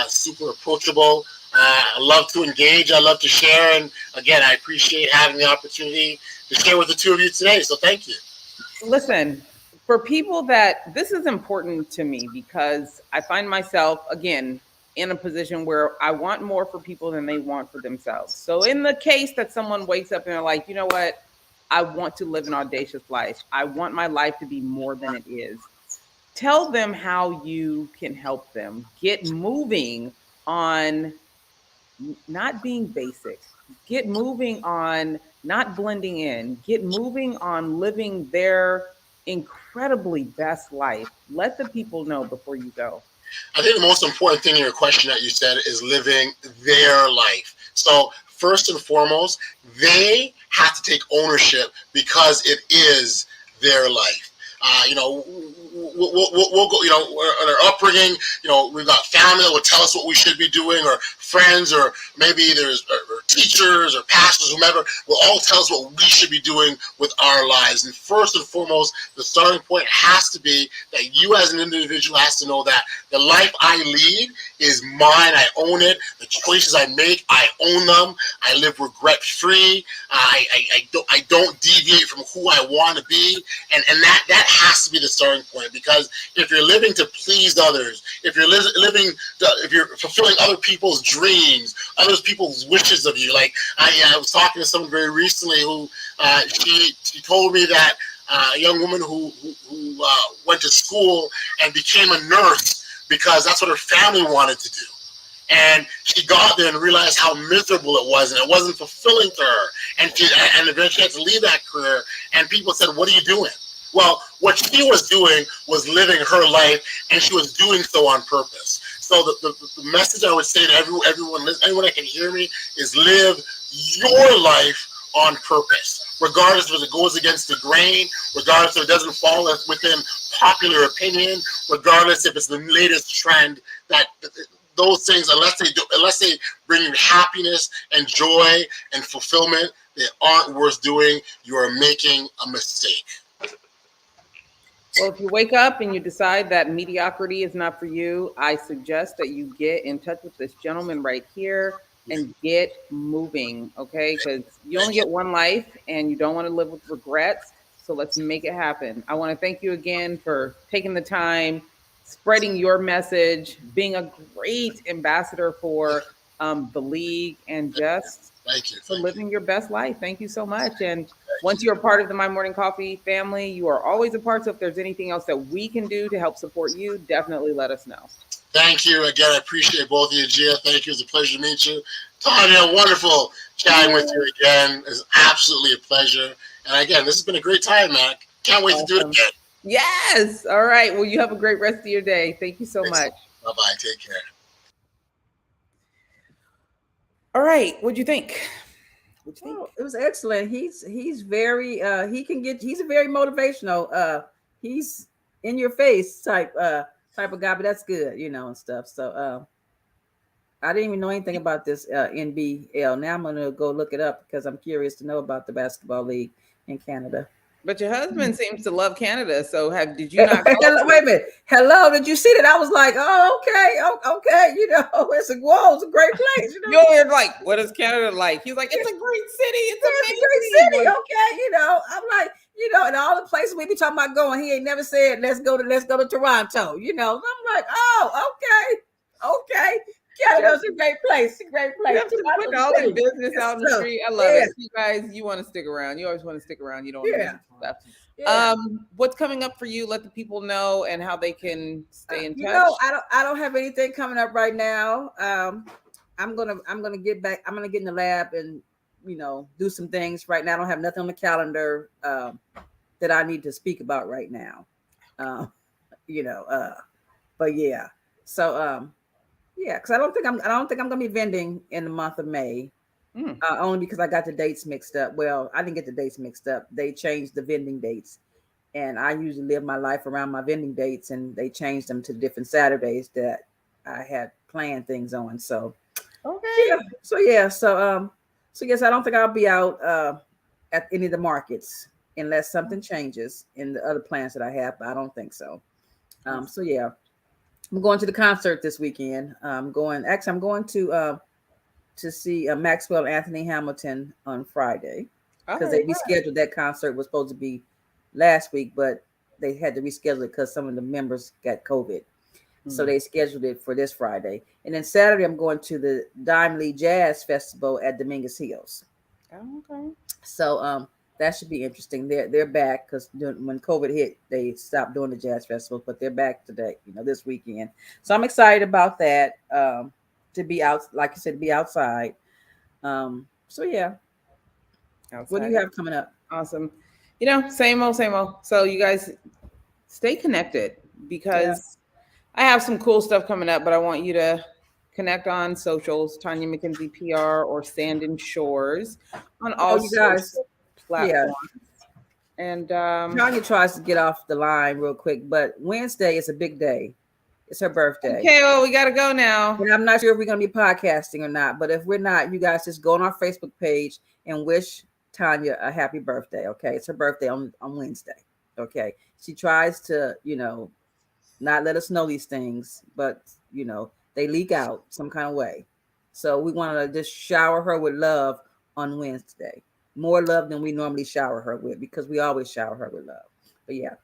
Super approachable. I love to engage. I love to share. And again, I appreciate having the opportunity to share with the two of you today. So thank you. Listen, for people this is important to me because I find myself, again, in a position where I want more for people than they want for themselves. So in the case that someone wakes up and they're like, you know what? I want to live an audacious life. I want my life to be more than it is. Tell them how you can help them get moving on not being basic, get moving on not blending in, get moving on living their incredibly best life. Let the people know before you go. I think the most important thing in your question that you said is living their life. So first and foremost, they have to take ownership because it is their life. We'll go, in our upbringing, we've got family that would tell us what we should be doing, or friends, or maybe there's or teachers or pastors, whomever, will all tell us what we should be doing with our lives. And first and foremost, the starting point has to be that you as an individual has to know that the life I lead is mine. I own it. The choices I make, I own them. I live regret-free. I don't deviate from who I want to be. And that has to be the starting point, because if you're living to please others, if you're if you're fulfilling other people's dreams, other people's wishes of you, like I was talking to someone very recently who she told me that a young woman who went to school and became a nurse because that's what her family wanted to do. And she got there and realized how miserable it was, and it wasn't fulfilling to her. And eventually had to leave that career. And people said, "What are you doing?" Well, what she was doing was living her life, and she was doing so on purpose. So the message I would say to anyone that can hear me is live your life on purpose, regardless if it goes against the grain, regardless if it doesn't fall within popular opinion, regardless if it's the latest trend. That those things, unless they bring you happiness and joy and fulfillment, they aren't worth doing. You are making a mistake. Well, if you wake up and you decide that mediocrity is not for you, I suggest that you get in touch with this gentleman right here and get moving, okay? Because you only get one life and you don't want to live with regrets. So let's make it happen. I want to thank you again for taking the time, spreading your message, being a great ambassador for the league, and just for living your best life. Thank you so much. And once you're a part of the My Morning Coffee family, you are always a part. So if there's anything else that we can do to help support you, definitely let us know. Thank you. Again, I appreciate both of you, Gia. Thank you. It's a pleasure to meet you. Tonya, wonderful chatting with you again. It's absolutely a pleasure. And again, this has been a great time, man. Can't wait to do it again. Yes. All right. Well, you have a great rest of your day. Thank you so much. Bye-bye. Take care. All right. What'd you think? Oh, it was excellent. He's very he's a very motivational. He's in your face type of guy, but that's good, and stuff. So I didn't even know anything about this NBL. Now I'm gonna go look it up because I'm curious to know about the basketball league in Canada. But your husband seems to love Canada. So did you not? Wait a minute. Hello, did you see that? I was like, oh, okay. It's a great place. You're like, what is Canada like? He's like, it's a great city. It's a great city. Okay, I'm like, and all the places we be talking about going, he ain't never said let's go to Toronto. I'm like, oh, okay. Canada's a great place. It's a great place. Putting all the business out in the street. I love it. You guys, you want to stick around. You always want to stick around. You don't want to stuff. Yeah. What's coming up for you? Let the people know and how they can stay in touch. I don't have anything coming up right now. I'm gonna get back. I'm gonna get in the lab and do some things right now. I don't have nothing on the calendar that I need to speak about right now. But yeah. So yeah, because I don't think I'm gonna be vending in the month of May. Only because I got the dates mixed up. Well, I didn't get the dates mixed up. They changed the vending dates, and I usually live my life around my vending dates, and they changed them to different Saturdays that I had planned things on. So okay, so yes, I don't think I'll be out at any of the markets unless something changes in the other plans that I have. But I don't think so. So yeah. I'm going to the concert this weekend. I'm going to see Maxwell Anthony Hamilton on Friday because they rescheduled that concert. Was supposed to be last week, but they had to reschedule it because some of the members got COVID. So they scheduled it for this Friday. And then Saturday, I'm going to the Dime Lee Jazz Festival at Dominguez Hills. Oh, okay. So that should be interesting. They're back because when COVID hit, they stopped doing the jazz festivals, but they're back today, this weekend. So I'm excited about that. To be out, like you said, to be outside. So yeah. Outside. What do you have coming up? Awesome. Same old. So you guys stay connected because I have some cool stuff coming up, but I want you to connect on socials, Tonya McKenzie PR or Sand and Shores on all social platforms. Yeah. And Tonya tries to get off the line real quick, but Wednesday is a big day. It's her birthday. Okay, well, we got to go now. And I'm not sure if we're going to be podcasting or not, but if we're not, you guys just go on our Facebook page and wish Tonya a happy birthday, okay? It's her birthday on Wednesday, okay? She tries to, not let us know these things, but, they leak out some kind of way. So we want to just shower her with love on Wednesday. More love than we normally shower her with because we always shower her with love. But yeah.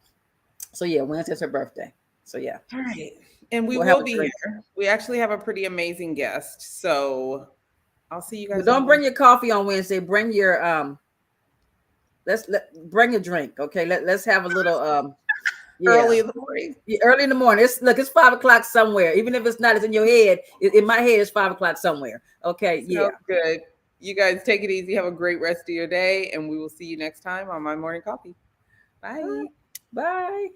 So yeah, Wednesday's her birthday. So yeah. All right. And we'll be here. We actually have a pretty amazing guest. So I'll see you guys. But don't bring your coffee on Wednesday. Bring your bring a drink. Okay. Let's have a little early in the morning. Yeah, early in the morning. It's 5:00 somewhere. Even if it's not, it's in your head. In my head, it's 5:00 somewhere. Okay. Yeah. Good. You guys take it easy. Have a great rest of your day. And we will see you next time on My Morning Coffee. Bye. Bye.